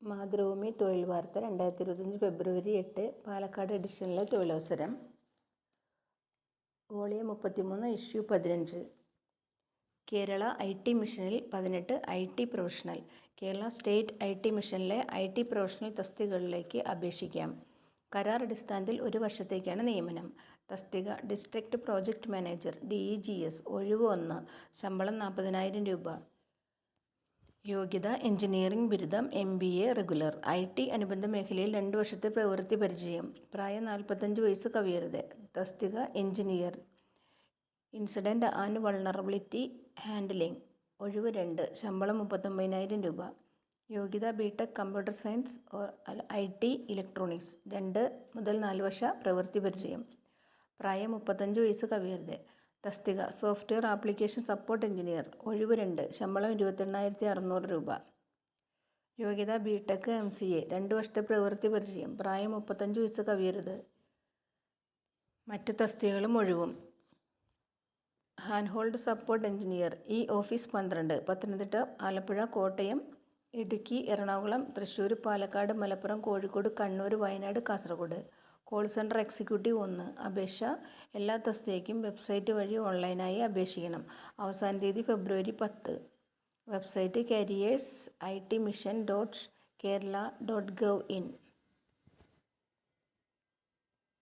മാതൃഭൂമി തൊഴിൽ വാർത്ത 2025 ഫെബ്രുവരി 8 പാലക്കാട് എഡിഷനിലെ തൊഴിലവസരം. Volume 33, issue 15. കേരള IT മിഷനിൽ 18 IT professional. Kerala state IT മിഷനിലെ IT പ്രൊഫഷണൽ തസ്തികകളിലേക്ക് അപേക്ഷിക്കാം. കരാർ അടിസ്ഥാനത്തിൽ 1 വർഷത്തേക്കാണ് നിയമനം. തസ്തിക ഡിസ്ട്രിക്ട് പ്രോജക്റ്റ് മാനേജർ DEGS, ഒഴിവ് 1, ശമ്പളം 40,000 രൂപ. യോഗ്യത എഞ്ചിനീയറിംഗ് ബിരുദം, MBA റെഗുലർ. IT അനുബന്ധ മേഖലയിൽ 2 വർഷത്തെ പ്രവൃത്തി പരിചയം. പ്രായം 45 വയസ്സ് കവിയരുത്. തസ്തിക engineer. Incident and vulnerability handling, ഒഴിവ് 2, ശമ്പളം 39,000 രൂപ. യോഗ്യത BTech computer science IT electronics. 2 മുതൽ 4 വർഷ പ്രവൃത്തി പരിചയം. പ്രായം 35 വയസ്സ് കവിയരുത്. തസ്തിക സോഫ്റ്റ്വെയർ ആപ്ലിക്കേഷൻ സപ്പോർട്ട് എഞ്ചിനീയർ, ഒഴിവ് 2, ശമ്പളം 28,600 രൂപ. യോഗ്യത BTech MCA, 2 വർഷത്തെ പ്രവൃത്തി പരിചയം. പ്രായം 35 വയസ്സ് കവിയരുത്. മറ്റ് തസ്തികകളും ഒഴിവും. Hand hold support engineer office 12, Pathanamthitta, Alappuzha, Kottayam, Idukki, Ernakulam, Thrissur, Palakkad, Malappuram, Kozhikode, Kannur, Wayanad, Kasaragod. Call centre executive 1. അപേക്ഷ എല്ലാ തസ്തികയ്ക്കും വെബ്സൈറ്റ് വഴി ഓൺലൈനായി അപേക്ഷിക്കണം. അവസാന തീയതി ഫെബ്രുവരി 10. Website careersitmission.kerala.gov.in.